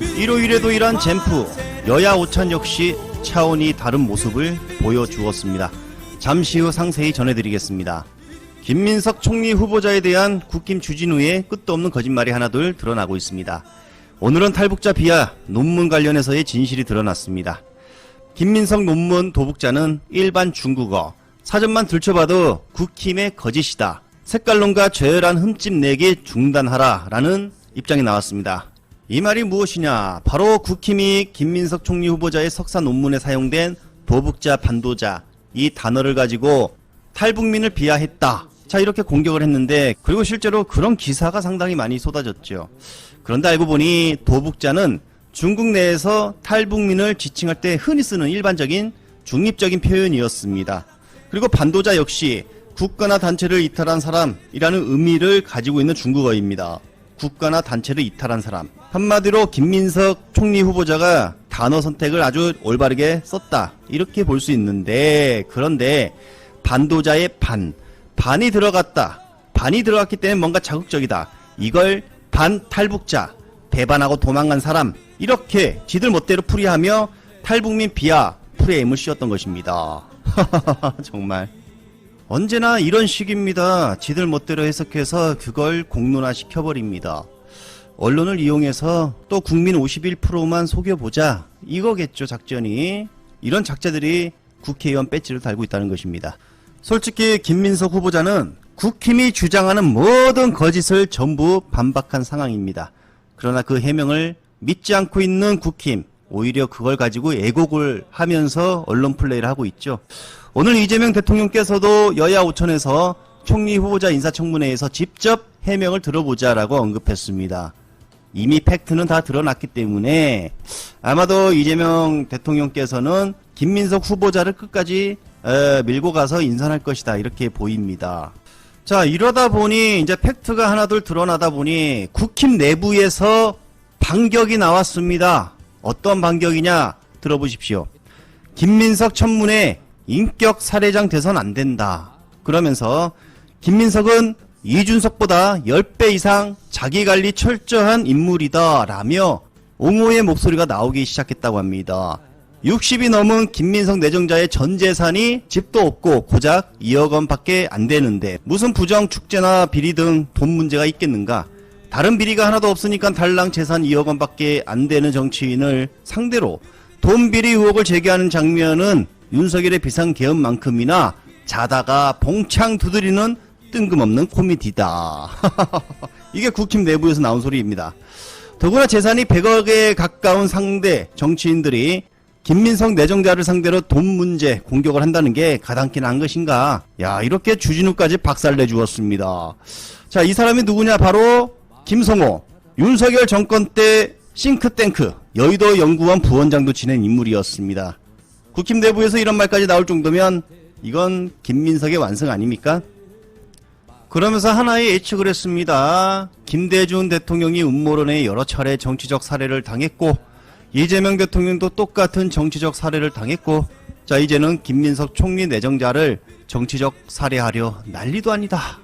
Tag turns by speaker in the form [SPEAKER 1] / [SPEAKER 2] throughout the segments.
[SPEAKER 1] 일요일에도 일한 젠프, 여야 오찬 역시 차원이 다른 모습을 보여주었습니다. 잠시 후 상세히 전해드리겠습니다. 김민석 총리 후보자에 대한 국힘 주진우의 끝도 없는 거짓말이 하나둘 드러나고 있습니다. 오늘은 탈북자 비하 논문 관련해서의 진실이 드러났습니다. 김민석 논문 도북자는 일반 중국어, 사전만 들춰봐도 국힘의 거짓이다. 색깔론과 저열한 흠집 내기 중단하라 라는 입장이 나왔습니다. 이 말이 무엇이냐? 바로 국힘이 김민석 총리 후보자의 석사 논문에 사용된 도북자, 반도자 이 단어를 가지고 탈북민을 비하했다. 자, 이렇게 공격을 했는데, 그리고 실제로 그런 기사가 상당히 많이 쏟아졌죠. 그런데 알고 보니 도북자는 중국 내에서 탈북민을 지칭할 때 흔히 쓰는 일반적인 중립적인 표현이었습니다. 그리고 반도자 역시 국가나 단체를 이탈한 사람이라는 의미를 가지고 있는 중국어입니다. 국가나 단체를 이탈한 사람. 한마디로 김민석 총리 후보자가 단어 선택을 아주 올바르게 썼다. 이렇게 볼 수 있는데, 그런데 반도자의 반이 들어갔다. 반이 들어갔기 때문에 뭔가 자극적이다. 이걸 반탈북자, 배반하고 도망간 사람, 이렇게 지들 멋대로 풀이하며 탈북민 비하 프레임을 씌웠던 것입니다. 정말 언제나 이런 식입니다. 지들 멋대로 해석해서 그걸 공론화 시켜버립니다. 언론을 이용해서 또 국민 51%만 속여보자, 이거겠죠, 작전이. 이런 작자들이 국회의원 배지를 달고 있다는 것입니다. 솔직히 김민석 후보자는 국힘이 주장하는 모든 거짓을 전부 반박한 상황입니다. 그러나 그 해명을 믿지 않고 있는 국힘, 오히려 그걸 가지고 애곡을 하면서 언론 플레이를 하고 있죠. 오늘 이재명 대통령께서도 여야 오천에서 총리 후보자 인사청문회에서 직접 해명을 들어보자라고 언급했습니다. 이미 팩트는 다 드러났기 때문에 아마도 이재명 대통령께서는 김민석 후보자를 끝까지 밀고 가서 인선할 것이다, 이렇게 보입니다. 자, 이러다 보니 이제 팩트가 하나둘 드러나다 보니 국힘 내부에서 반격이 나왔습니다. 어떤 반격이냐 들어보십시오. 김민석 청문회 인격 살해장 돼선 안 된다. 그러면서 김민석은 이준석보다 10배 이상 자기관리 철저한 인물이다 라며 옹호의 목소리가 나오기 시작했다고 합니다. 60이 넘은 김민석 내정자의 전 재산이 집도 없고 고작 2억 원 밖에 안 되는데 무슨 부정 축제나 비리 등 돈 문제가 있겠는가? 다른 비리가 하나도 없으니까 달랑 재산 2억 원 밖에 안 되는 정치인을 상대로 돈 비리 의혹을 제기하는 장면은 윤석열의 비상계엄만큼이나 자다가 봉창 두드리는 뜬금없는 코미디다. 이게 국힘 내부에서 나온 소리입니다. 더구나 재산이 100억에 가까운 상대 정치인들이 김민석 내정자를 상대로 돈 문제 공격을 한다는 게 가당키나 한 것인가? 야, 이렇게 주진우까지 박살내 주었습니다. 자, 이 사람이 누구냐? 바로 김성호. 윤석열 정권 때 싱크탱크 여의도 연구원 부원장도 지낸 인물이었습니다. 국힘 내부에서 이런 말까지 나올 정도면 이건 김민석의 완성 아닙니까? 그러면서 하나의 예측을 했습니다. 김대중 대통령이 음모론에 여러 차례 정치적 살해를 당했고 이재명 대통령도 똑같은 정치적 살해를 당했고, 자, 이제는 김민석 총리 내정자를 정치적 살해하려 난리도 아니다.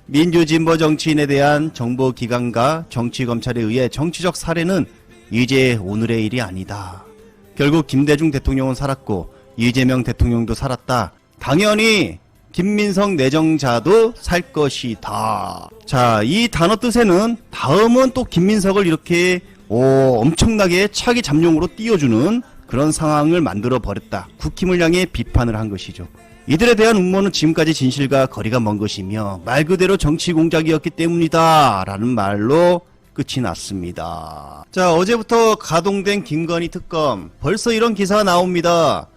[SPEAKER 1] 민주진보 정치인에 대한 정보기관과 정치검찰에 의해 정치적 살해는 이제 오늘의 일이 아니다. 결국 김대중 대통령은 살았고 이재명 대통령도 살았다. 당연히 김민석 내정자도 살 것이다. 자, 이 단어 뜻에는 다음은 또 김민석을 이렇게 엄청나게 차기 잠룡으로 띄워주는 그런 상황을 만들어 버렸다. 국힘을 향해 비판을 한 것이죠. 이들에 대한 음모는 지금까지 진실과 거리가 먼 것이며 말 그대로 정치 공작이었기 때문이다 라는 말로 끝이 났습니다. 자, 어제부터 가동된 김건희 특검, 벌써 이런 기사가 나옵니다.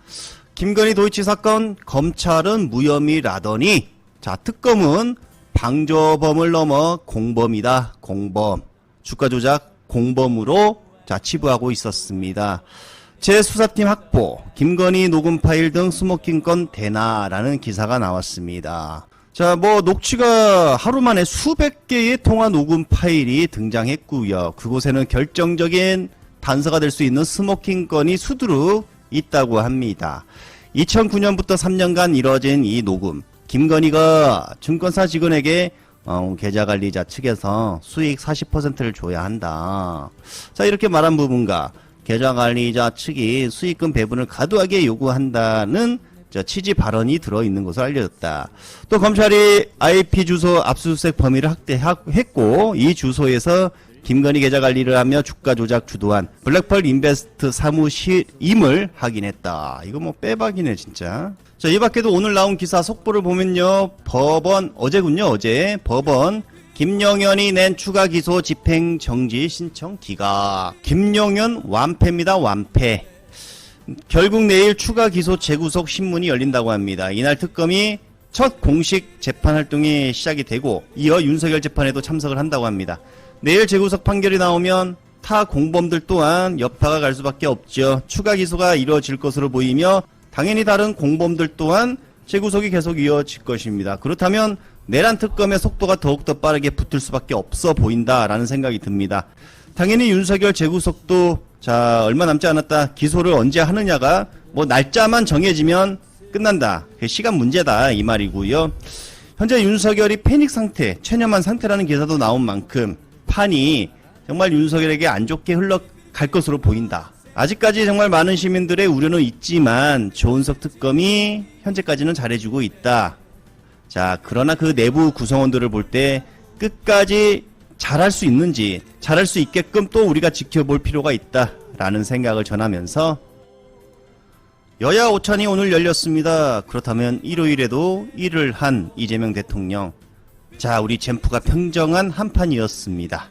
[SPEAKER 1] 김건희 도이치 사건 검찰은 무혐의라더니, 자, 특검은 방조범을 넘어 공범이다. 공범, 주가 조작 공범으로 자 치부하고 있었습니다. 재수사팀 확보, 김건희 녹음 파일 등 스모킹 건 대나라는 기사가 나왔습니다. 자, 녹취가 하루 만에 수백 개의 통화 녹음 파일이 등장했고요. 그곳에는 결정적인 단서가 될 수 있는 스모킹 건이 수두룩 있다고 합니다. 2009년부터 3년간 이뤄진 이 녹음, 김건희가 증권사 직원에게 계좌관리자 측에서 수익 40%를 줘야 한다. 자, 이렇게 말한 부분과 계좌관리자 측이 수익금 배분을 과도하게 요구한다는 취지 발언이 들어있는 것으로 알려졌다. 또 검찰이 IP 주소 압수수색 범위를 확대했고 이 주소에서 김건희 계좌관리를 하며 주가 조작 주도한 블랙펄 인베스트 사무실임을 확인했다. 이거 뭐 빼박이네 진짜. 자, 이 밖에도 오늘 나온 기사 속보를 보면요. 법원 어제 법원 김용현이 낸 추가 기소 집행정지 신청 기각. 김용현 완패입니다. 완패. 결국 내일 추가 기소 재구속 신문이 열린다고 합니다. 이날 특검이 첫 공식 재판 활동이 시작이 되고 이어 윤석열 재판에도 참석을 한다고 합니다. 내일 재구속 판결이 나오면 타 공범들 또한 여파가 갈 수밖에 없죠. 추가 기소가 이루어질 것으로 보이며 당연히 다른 공범들 또한 재구속이 계속 이어질 것입니다. 그렇다면 내란 특검의 속도가 더욱더 빠르게 붙을 수밖에 없어 보인다라는 생각이 듭니다. 당연히 윤석열 재구속도 얼마 남지 않았다. 기소를 언제 하느냐가 뭐 날짜만 정해지면 끝난다. 시간 문제다 이 말이고요. 현재 윤석열이 패닉 상태, 체념한 상태라는 기사도 나온 만큼 판이 정말 윤석열에게 안 좋게 흘러갈 것으로 보인다. 아직까지 정말 많은 시민들의 우려는 있지만 조은석 특검이 현재까지는 잘해주고 있다. 자, 그러나 그 내부 구성원들을 볼 때 끝까지 잘할 수 있는지, 잘할 수 있게끔 또 우리가 지켜볼 필요가 있다라는 생각을 전하면서 여야 오찬이 오늘 열렸습니다. 그렇다면 일요일에도 일을 한 이재명 대통령. 자, 우리 젠프가 평정한 한판이었습니다.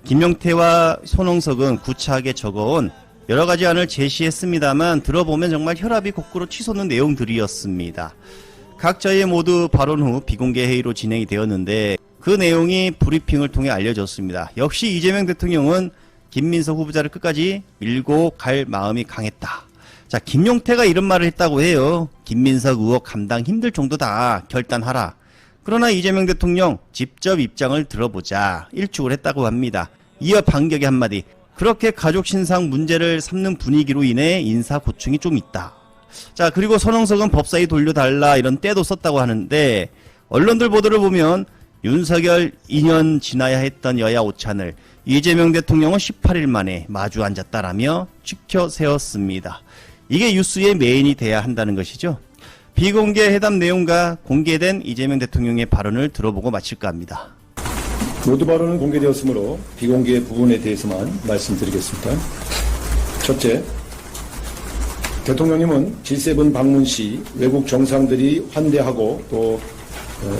[SPEAKER 1] 김용태와 손홍석은 구차하게 적어온 여러가지 안을 제시했습니다만 들어보면 정말 혈압이 거꾸로 치솟는 내용들이었습니다. 각자의 모두 발언 후 비공개 회의로 진행이 되었는데 그 내용이 브리핑을 통해 알려졌습니다. 역시 이재명 대통령은 김민석 후보자를 끝까지 밀고 갈 마음이 강했다. 자, 김용태가 이런 말을 했다고 해요. 김민석 의혹 감당 힘들 정도다. 결단하라. 그러나 이재명 대통령 직접 입장을 들어보자. 일축을 했다고 합니다. 이어 반격의 한마디. 그렇게 가족 신상 문제를 삼는 분위기로 인해 인사 고충이 좀 있다. 자, 그리고 손홍석은 법사위 돌려달라 이런 때도 썼다고 하는데 언론들 보도를 보면 윤석열 2년 지나야 했던 여야 오찬을 이재명 대통령은 18일 만에 마주 앉았다라며 지켜 세웠습니다. 이게 뉴스의 메인이 돼야 한다는 것이죠. 비공개 회담 내용과 공개된 이재명 대통령의 발언을 들어보고 마칠까 합니다.
[SPEAKER 2] 모두 발언은 공개되었으므로 비공개 부분에 대해서만 말씀드리겠습니다. 첫째, 대통령님은 G7 방문 시 외국 정상들이 환대하고 또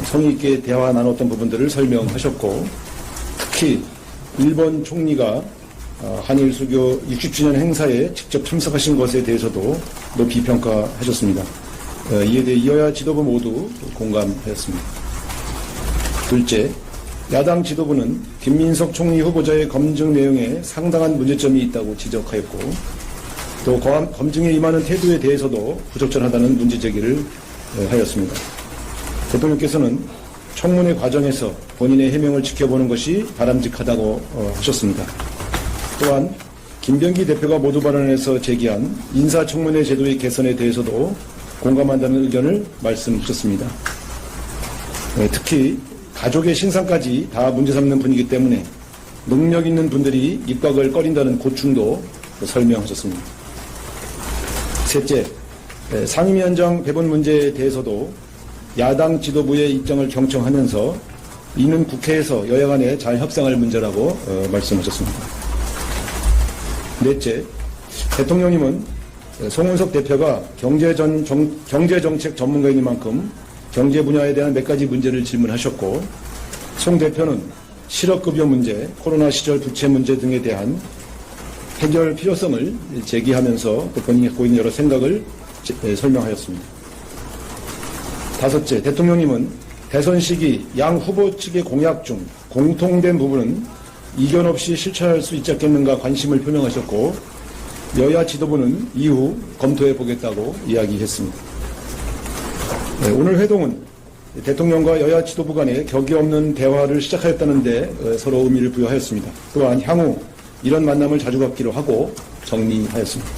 [SPEAKER 2] 성의 있게 대화 나눴던 부분들을 설명하셨고 특히 일본 총리가 한일 수교 60주년 행사에 직접 참석하신 것에 대해서도 높이 평가하셨습니다. 이에 대해 여야 지도부 모두 공감하였습니다. 둘째, 야당 지도부는 김민석 총리 후보자의 검증 내용에 상당한 문제점이 있다고 지적하였고 또 검증에 임하는 태도에 대해서도 부적절하다는 문제제기를 하였습니다. 대통령께서는 청문회 과정에서 본인의 해명을 지켜보는 것이 바람직하다고 하셨습니다. 또한 김병기 대표가 모두 발언에서 제기한 인사청문회 제도의 개선에 대해서도 공감한다는 의견을 말씀하셨습니다. 특히 가족의 신상까지 다 문제 삼는 분이기 때문에 능력 있는 분들이 입각을 꺼린다는 고충도 설명하셨습니다. 셋째, 상임위원장 배분 문제에 대해서도 야당 지도부의 입장을 경청하면서 이는 국회에서 여야 간에 잘 협상할 문제라고 말씀하셨습니다. 넷째, 대통령님은 송은석 대표가 경제정책 전문가인 만큼 경제 분야에 대한 몇 가지 문제를 질문하셨고 송 대표는 실업급여 문제, 코로나 시절 부채 문제 등에 대한 해결 필요성을 제기하면서 또 본인이 갖고 있는 여러 생각을 설명하였습니다. 다섯째, 대통령님은 대선 시기 양 후보 측의 공약 중 공통된 부분은 이견 없이 실천할 수 있지 않겠는가 관심을 표명하셨고 여야 지도부는 이후 검토해 보겠다고 이야기했습니다. 오늘 회동은 대통령과 여야 지도부 간의 격이 없는 대화를 시작하였다는 데 서로 의미를 부여하였습니다. 또한 향후 이런 만남을 자주 갖기로 하고 정리하였습니다.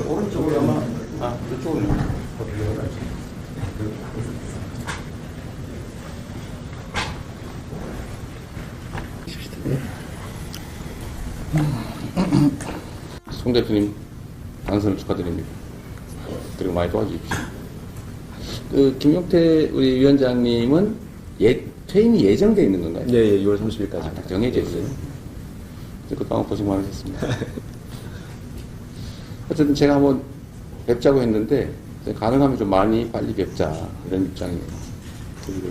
[SPEAKER 3] 오른쪽으로 아마 송 대표님 당선을 축하드립니다. 그리고 많이 도와주십시오. 김용태 우리 위원장님은 퇴임이 예정되어 있는 건가요?
[SPEAKER 4] 네, 6월 30일까지.
[SPEAKER 3] 딱 정해져 있어요. 그동안 고생 많으셨습니다. 어쨌든 제가 한번 뵙자고 했는데 가능하면 좀 많이 빨리 뵙자 이런 입장이에요. 그리고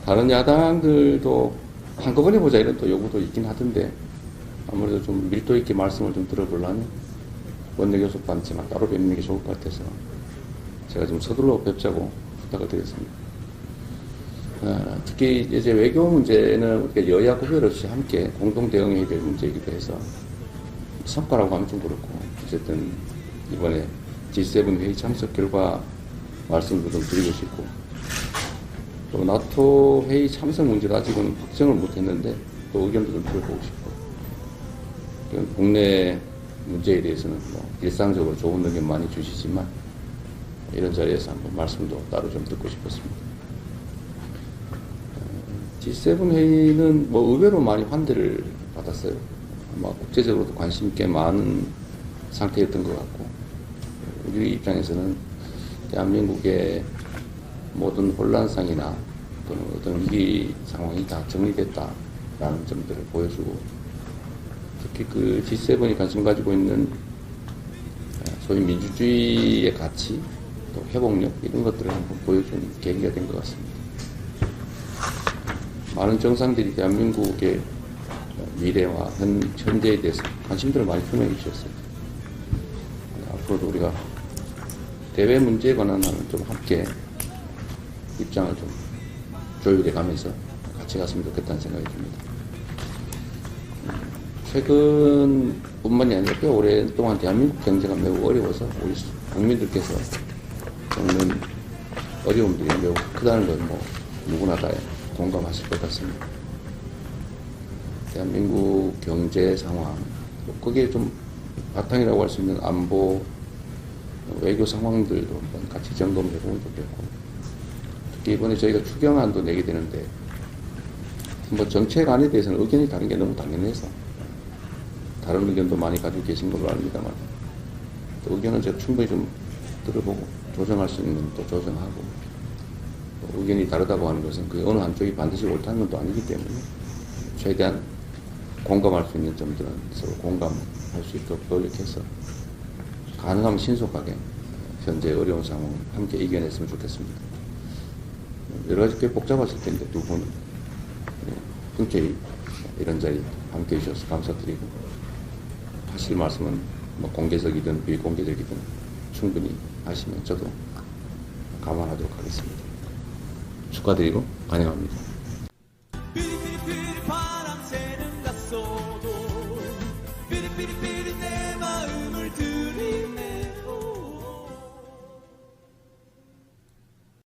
[SPEAKER 3] 다른 야당들도 한꺼번에 보자 이런 또 요구도 있긴 하던데 아무래도 좀 밀도 있게 말씀을 좀 들어보려면 원내교섭도 않지만 따로 뵙는 게 좋을 것 같아서 제가 좀 서둘러 뵙자고 부탁을 드렸습니다. 특히 이제 외교 문제는 우리가 여야 구별 없이 함께 공동 대응해야 될 문제이기도 해서 성과라고 하면 좀 그렇고 어쨌든 이번에 G7 회의 참석 결과 말씀도 좀 드리고 싶고 또 나토 회의 참석 문제도 아직은 확정을 못했는데 또 의견도 좀 들어보고 싶고 국내 문제에 대해서는 뭐 일상적으로 좋은 의견 많이 주시지만 이런 자리에서 한번 말씀도 따로 좀 듣고 싶었습니다. G7 회의는 뭐 의외로 많이 환대를 받았어요. 아마 국제적으로도 관심 꽤 많은 상태였던 것 같고 우리 입장에서는 대한민국의 모든 혼란상이나 또는 어떤 위기 상황이 다 정리됐다라는 점들을 보여주고 특히 그 G7이 관심 가지고 있는 소위 민주주의의 가치 또 회복력 이런 것들을 한번 보여준 계기가 된 것 같습니다. 많은 정상들이 대한민국의 미래와 현재에 대해서 관심들을 많이 표명해 주셨어요. 앞으로도 우리가 대외 문제에 관한 한은 좀 함께 입장을 좀 조율해 가면서 같이 갔으면 좋겠다는 생각이 듭니다. 최근뿐만이 아니라 꽤 오랫동안 대한민국 경제가 매우 어려워서 우리 국민들께서 겪는 어려움들이 매우 크다는 건 뭐 누구나 다 공감하실 것 같습니다. 대한민국 경제 상황, 거기에 좀 바탕이라고 할 수 있는 안보, 외교 상황들도 한번 같이 점검해 보면 좋겠고, 특히 이번에 저희가 추경안도 내게 되는데, 뭐 정책안에 대해서는 의견이 다른 게 너무 당연해서, 다른 의견도 많이 가지고 계신 걸로 압니다만, 또 의견은 제가 충분히 좀 들어보고, 조정할 수 있는 또 조정하고, 의견이 다르다고 하는 것은 그 어느 한쪽이 반드시 옳다는 것도 아니기 때문에 최대한 공감할 수 있는 점들은 서로 공감할 수 있도록 노력해서 가능하면 신속하게 현재 어려운 상황을 함께 이겨냈으면 좋겠습니다. 여러 가지 꽤 복잡하실 텐데 두 분 흔쾌히 이런 자리 함께 해주셔서 감사드리고 하실 말씀은 뭐 공개적이든 비공개적이든 충분히 하시면 저도 감안하도록 하겠습니다. 축하드리고 환영합니다.
[SPEAKER 5] 바람 새는 갔어도 삐리삐리삐리